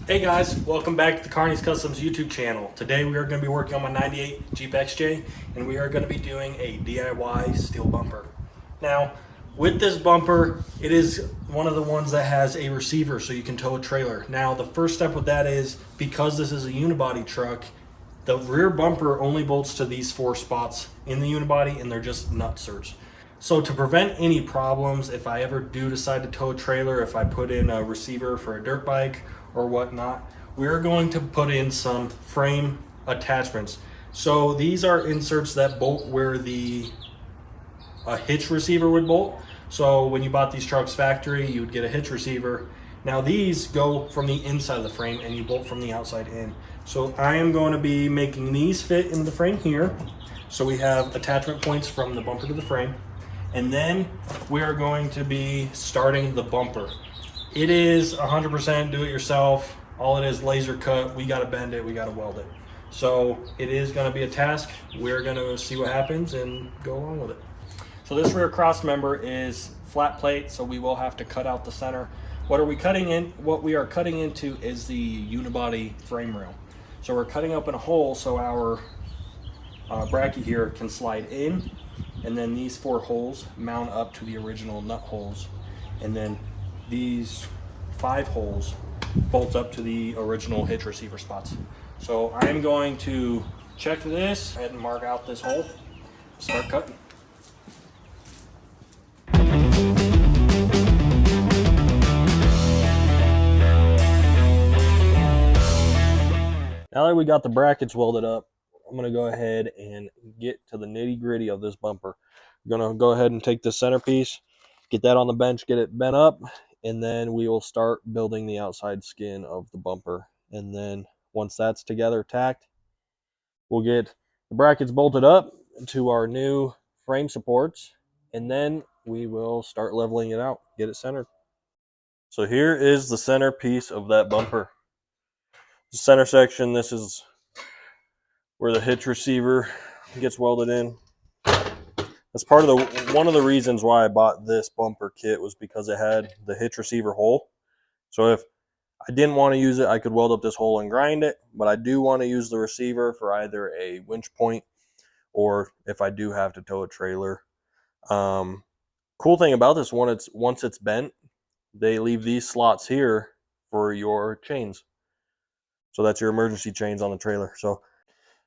Hey guys, welcome back to the Carney's Customs YouTube channel. Today we are going to be working on my 98 Jeep XJ and we are going to be doing a DIY steel bumper. Now, with this bumper, it is one of the ones that has a receiver so you can tow a trailer. Now, the first step with that is, because this is a unibody truck, the rear bumper only bolts to these 4 spots in the unibody and they're just nutsers. So to prevent any problems, if I ever do decide to tow a trailer, if I put in a receiver for a dirt bike or whatnot, we're going to put in some frame attachments. So these are inserts that bolt where the hitch receiver would bolt. So when you bought these trucks factory, you would get a hitch receiver. Now these go from the inside of the frame and you bolt from the outside in. So I am going to be making these fit in the frame here. So we have attachment points from the bumper to the frame. And then we are going to be starting the bumper. It is 100% do it yourself. All it is laser cut. We got to bend it, we got to weld it. So it is going to be a task. We're going to see what happens and go along with it. So this rear cross member is flat plate, so we will have to cut out the center. What we are cutting into is the unibody frame rail. So we're cutting open a hole so our bracket here can slide in, and then these 4 holes mount up to the original nut holes, and then these 5 holes bolt up to the original hitch receiver spots. So I'm going to check this, go ahead and mark out this hole, start cutting. Now that we got the brackets welded up, I'm going to go ahead and get to the nitty gritty of this bumper. I'm going to go ahead and take this centerpiece, get that on the bench, get it bent up, and then we will start building the outside skin of the bumper. And then once that's together tacked, we'll get the brackets bolted up to our new frame supports, and then we will start leveling it out, get it centered. So here is the center piece of that bumper. The center section, this is where the hitch receiver gets welded in. That's part of one of the reasons why I bought this bumper kit, was because it had the hitch receiver hole. So if I didn't want to use it, I could weld up this hole and grind it, but I do want to use the receiver for either a winch point or if I do have to tow a trailer. Cool thing about this one, once it's bent, they leave these slots here for your chains. So that's your emergency chains on the trailer. So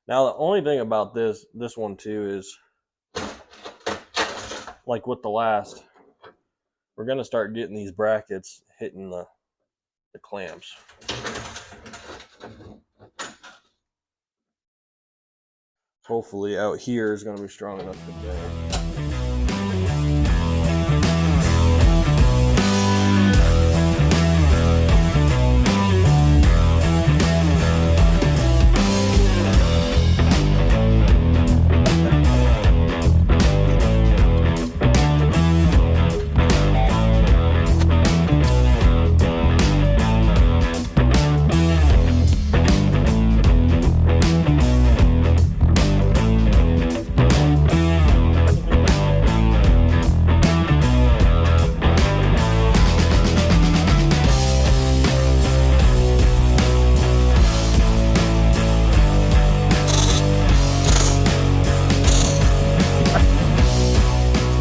now the only thing about this one too is, like with the last, we're going to start getting these brackets hitting the clamps. Hopefully out here is going to be strong enough to bend.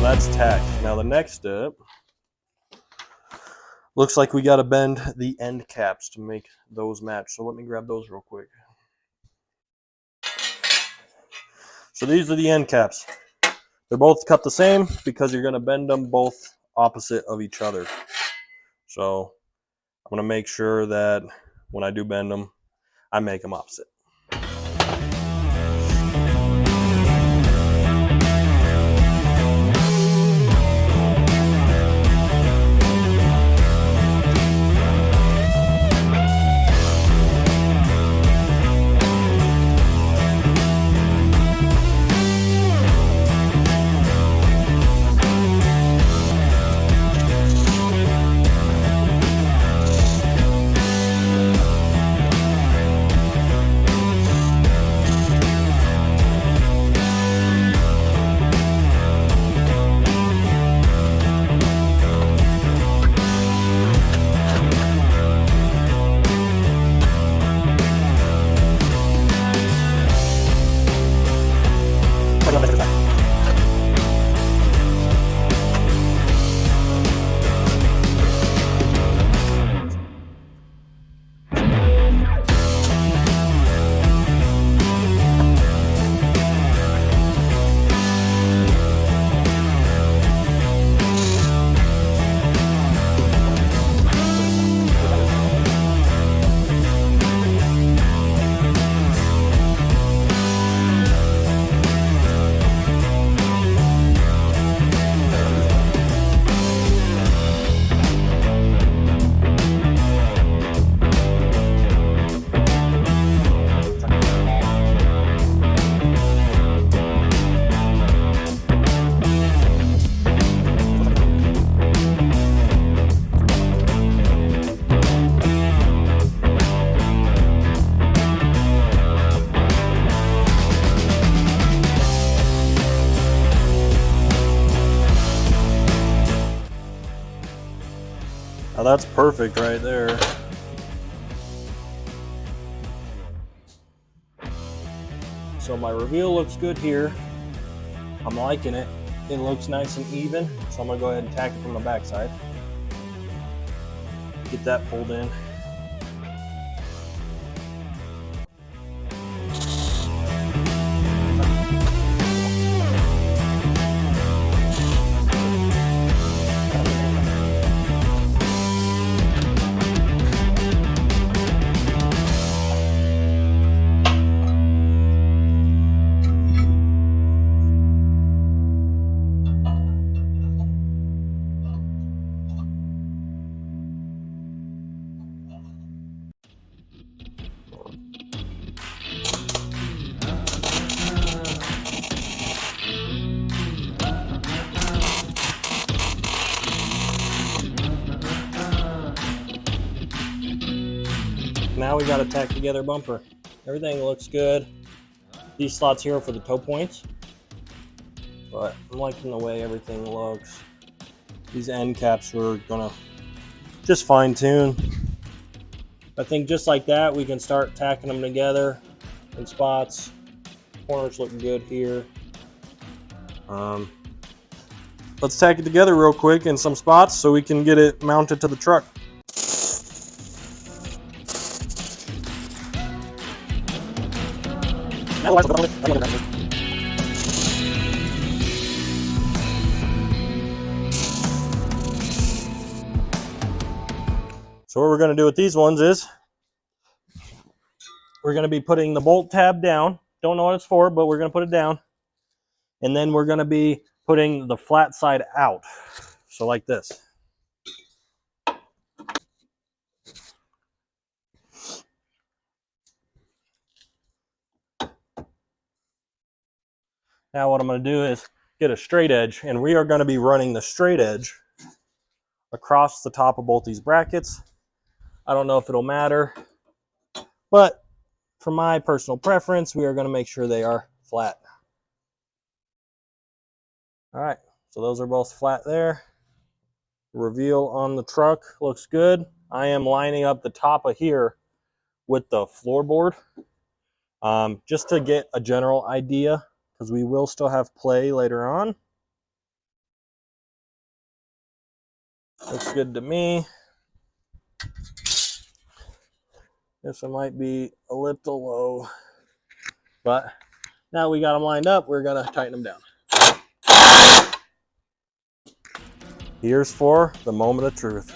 That's tacked. Now the next step, looks like we got to bend the end caps to make those match. So let me grab those real quick. So these are the end caps. They're both cut the same because you're going to bend them both opposite of each other. So I'm going to make sure that when I do bend them, I make them opposite. that's perfect right there. So my reveal looks good here. I'm liking it. It looks nice and even. So I'm gonna go ahead and tack it from the backside. Get that pulled in. Now we got a tack together bumper. Everything looks good. These slots here are for the toe points, but I'm liking the way everything looks. These end caps we're gonna just fine tune. I think just like that, we can start tacking them together in spots. Corners look good here. Let's tack it together real quick in some spots so we can get it mounted to the truck. So what we're going to do with these ones is we're going to be putting the bolt tab down. Don't know what it's for, but we're going to put it down. And then we're going to be putting the flat side out. So like this. Now what I'm going to do is get a straight edge, and we are going to be running the straight edge across the top of both these brackets. I don't know if it'll matter, but for my personal preference, we are going to make sure they are flat. All right, so those are both flat there. Reveal on the truck looks good. I am lining up the top of here with the floorboard just to get a general idea, because we will still have play later on. Looks good to me. This one might be a little low, but now we got them lined up, we're gonna tighten them down. Here's for the moment of truth.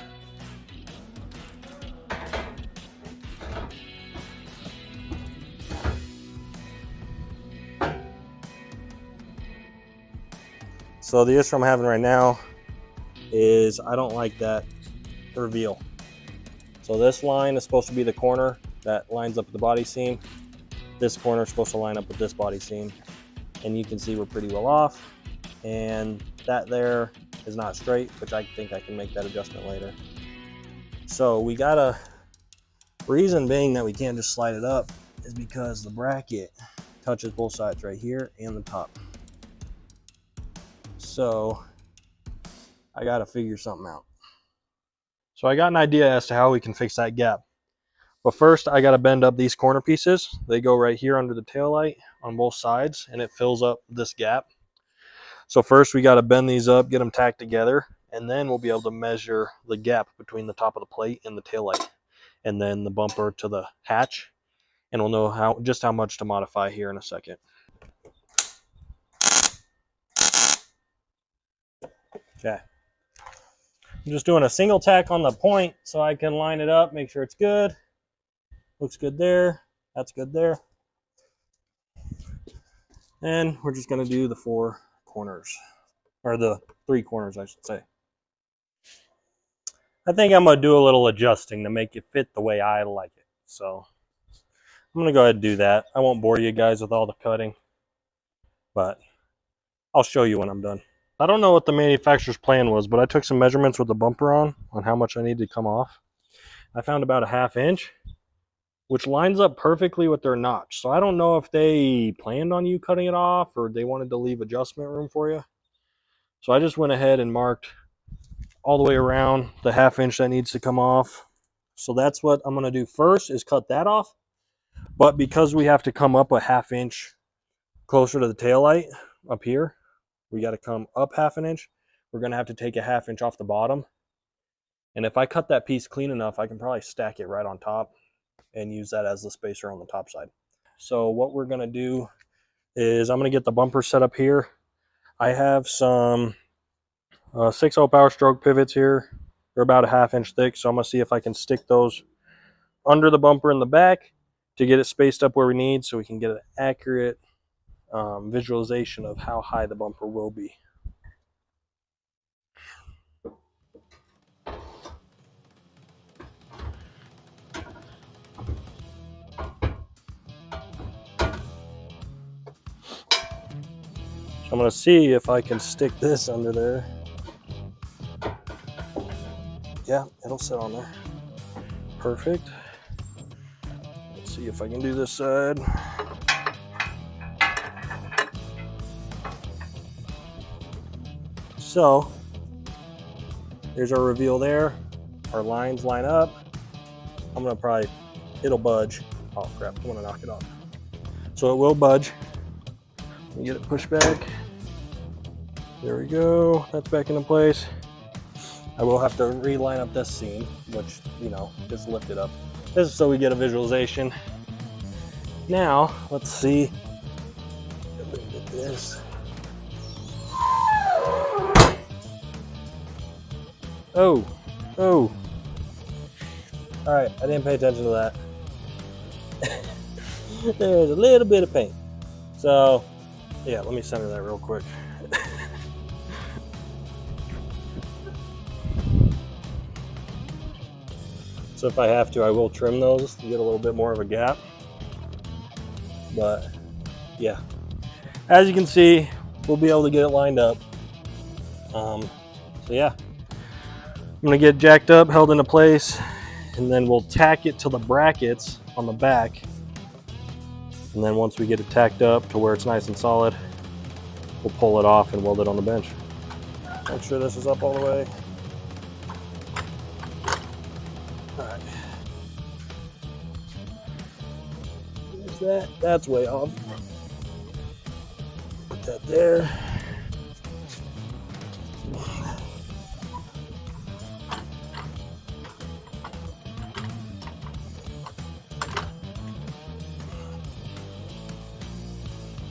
So the issue I'm having right now is I don't like that reveal. So this line is supposed to be the corner that lines up with the body seam. This corner is supposed to line up with this body seam. And you can see we're pretty well off. And that there is not straight, which I think I can make that adjustment later. So we got a reason being that we can't just slide it up is because the bracket touches both sides right here and the top. So I got to figure something out. So I got an idea as to how we can fix that gap. But first I got to bend up these corner pieces. They go right here under the taillight on both sides, and it fills up this gap. So first we got to bend these up, get them tacked together, and then we'll be able to measure the gap between the top of the plate and the taillight, and then the bumper to the hatch, and we'll know just how much to modify here in a second. Okay. I'm just doing a single tack on the point so I can line it up, make sure it's good. Looks good there. That's good there. And we're just going to do the 4 corners, or the 3 corners, I should say. I think I'm going to do a little adjusting to make it fit the way I like it. So I'm going to go ahead and do that. I won't bore you guys with all the cutting, but I'll show you when I'm done. I don't know what the manufacturer's plan was, but I took some measurements with the bumper on how much I need to come off. I found about a 1/2 inch, which lines up perfectly with their notch. So I don't know if they planned on you cutting it off or they wanted to leave adjustment room for you. So I just went ahead and marked all the way around the 1/2 inch that needs to come off. So that's what I'm going to do first, is cut that off. But because we have to come up a 1/2 inch closer to the tail light up here, we got to come up 1/2 inch. We're going to have to take a 1/2 inch off the bottom. And if I cut that piece clean enough, I can probably stack it right on top and use that as the spacer on the top side. So what we're going to do is I'm going to get the bumper set up here. I have some 6/0 Power Stroke pivots here. They're about a 1/2 inch thick, so I'm going to see if I can stick those under the bumper in the back to get it spaced up where we need, so we can get an accurate visualization of how high the bumper will be. I'm going to see if I can stick this under there. Yeah, it'll sit on there. Perfect. Let's see if I can do this side. So, there's our reveal there. Our lines line up. I'm going to probably, it'll budge. Oh crap, I'm going to knock it off. So it will budge. Let me get it pushed back. There we go, that's back into place. I will have to reline up this seam, which, you know, just lift it up. This is so we get a visualization. Now, let's see. Look at this. Oh. All right, I didn't pay attention to that. There's a little bit of paint. So, yeah, let me center that real quick. So if I have to, I will trim those to get a little bit more of a gap. But yeah, as you can see, we'll be able to get it lined up. So yeah, I'm gonna get jacked up, held into place, and then we'll tack it to the brackets on the back. And then once we get it tacked up to where it's nice and solid, we'll pull it off and weld it on the bench. Make sure this is up all the way. All right. There's that. That's way off. Put that there.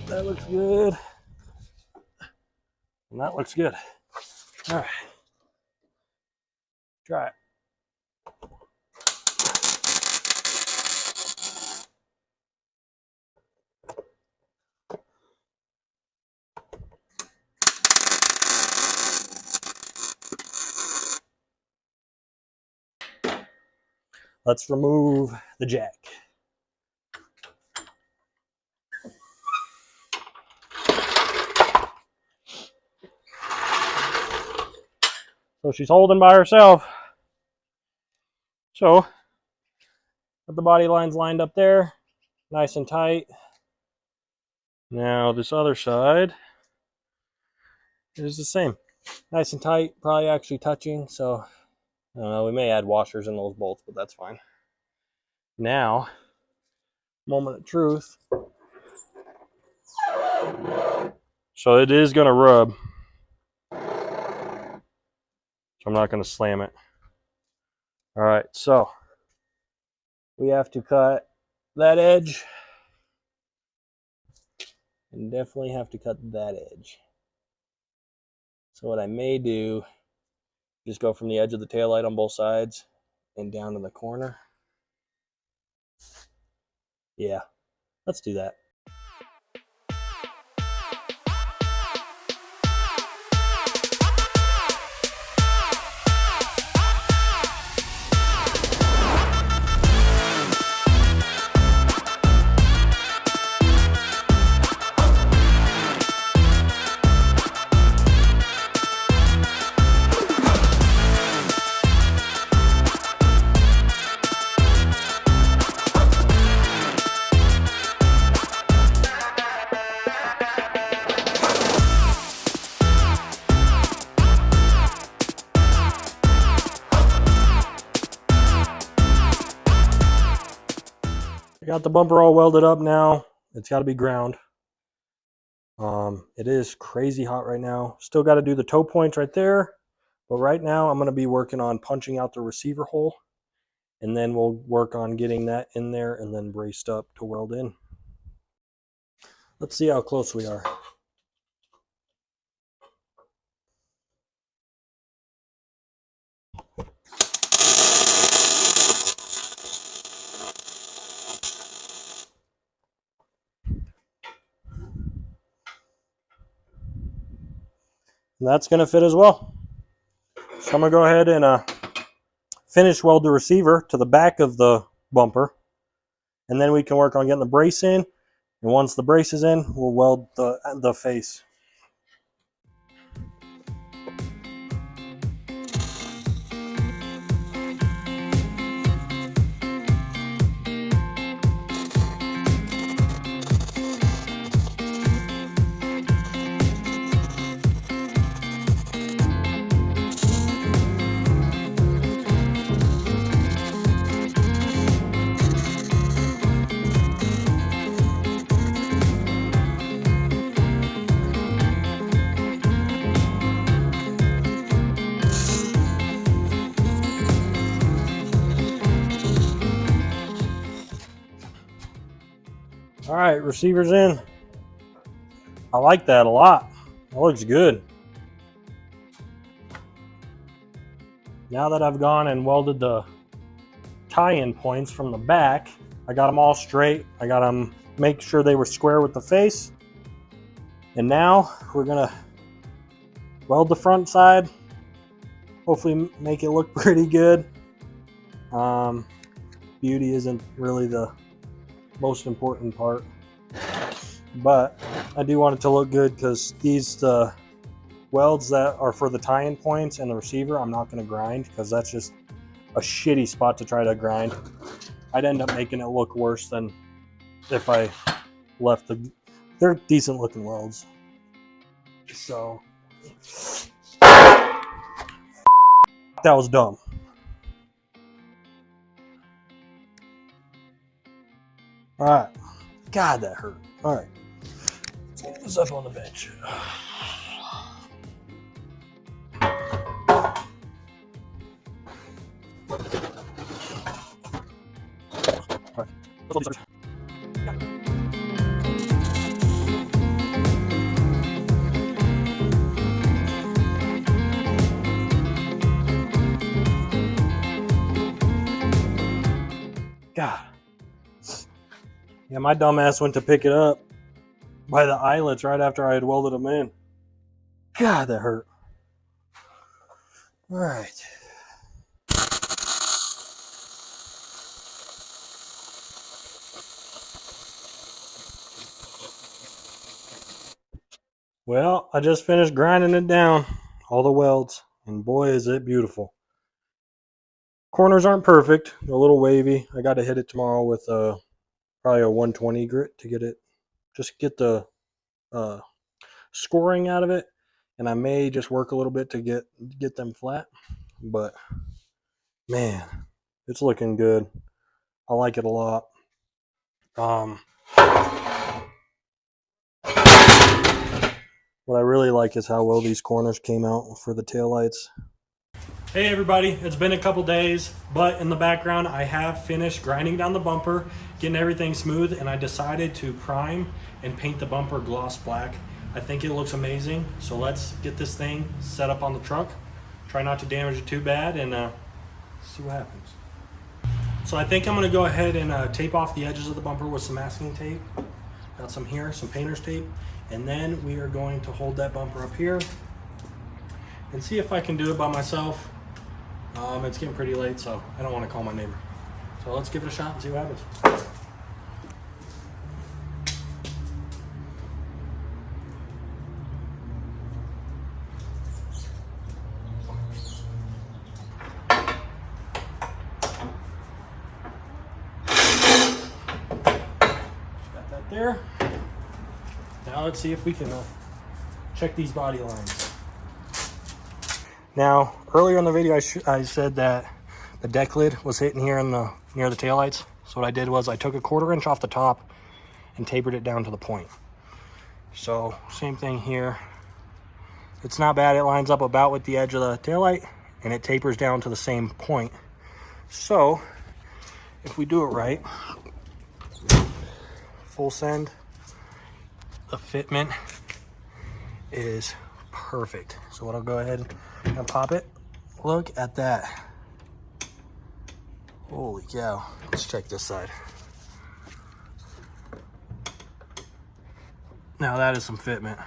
That looks good. And that looks good. All right. Try it. Let's remove the jack. So she's holding by herself. So, got the body lines lined up there, nice and tight. Now this other side is the same. Nice and tight, probably actually touching, so I don't know, we may add washers in those bolts, but that's fine. Now, moment of truth. So it is going to rub. So I'm not going to slam it. All right, so we have to cut that edge. And definitely have to cut that edge. So what I may do, just go from the edge of the taillight on both sides and down to the corner. Yeah, let's do that. I got the bumper all welded up now. It's got to be ground. It is crazy hot right now. Still got to do the toe points right there. But right now I'm going to be working on punching out the receiver hole. And then we'll work on getting that in there and then braced up to weld in. Let's see how close we are. And that's going to fit as well. So I'm going to go ahead and finish weld the receiver to the back of the bumper. And then we can work on getting the brace in. And once the brace is in, we'll weld the face. All right, receiver's in. I like that a lot. That looks good. Now that I've gone and welded the tie-in points from the back, I got them all straight. I got them, make sure they were square with the face. And now we're gonna weld the front side. Hopefully make it look pretty good. Beauty isn't really the most important part, but I do want it to look good because these welds that are for the tie-in points and the receiver, I'm not going to grind because that's just a shitty spot to try to grind. I'd end up making it look worse than if I left they're decent looking welds. So that was dumb. All right. God, that hurt. All right. Let's get this up on the bench. All right. God. Yeah, my dumb ass went to pick it up by the eyelets right after I had welded them in. God, that hurt. All right. Well, I just finished grinding it down, all the welds, and boy, is it beautiful. Corners aren't perfect, they're a little wavy. I got to hit it tomorrow with probably a 120 grit to get it, just get the scoring out of it, and I may just work a little bit to get them flat, but man, it's looking good. I like it a lot. What I really like is how well these corners came out for the taillights. Hey everybody, it's been a couple days, but in the background I have finished grinding down the bumper, getting everything smooth, and I decided to prime and paint the bumper gloss black. I think it looks amazing, so let's get this thing set up on the truck. Try not to damage it too bad and see what happens. So I think I'm going to go ahead and tape off the edges of the bumper with some masking tape. Got some here, some painter's tape, and then we are going to hold that bumper up here and see if I can do it by myself. It's getting pretty late, so I don't want to call my neighbor. So let's give it a shot and see what happens. Got that there. Now let's see if we can check these body lines. Now, earlier in the video, I said that the deck lid was hitting here near the taillights. So what I did was I took a 1/4 inch off the top and tapered it down to the point. So same thing here. It's not bad. It lines up about with the edge of the taillight and it tapers down to the same point. So if we do it right, full send, the fitment is perfect. So what I'll go ahead and pop it. Look at that. Holy cow. Let's check this side. Now that is some fitment.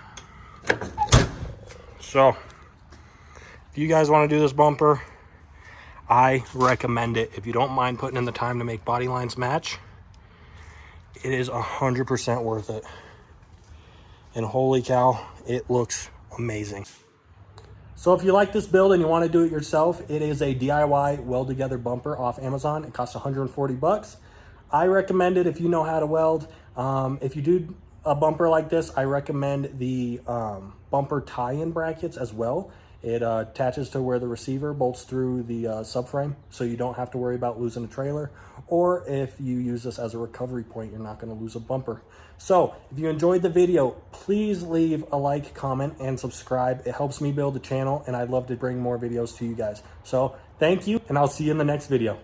So if you guys want to do this bumper, I recommend it. If you don't mind putting in the time to make body lines match, it is 100% worth it. And holy cow, it looks amazing. So if you like this build and you want to do it yourself, it is a DIY weld together bumper off Amazon. It costs 140 bucks. I recommend it if you know how to weld. If you do a bumper like this, I recommend the bumper tie-in brackets as well. It attaches to where the receiver bolts through the subframe, so you don't have to worry about losing a trailer. Or if you use this as a recovery point, you're not going to lose a bumper. So if you enjoyed the video, please leave a like, comment, and subscribe. It helps me build the channel, and I'd love to bring more videos to you guys. So thank you, and I'll see you in the next video.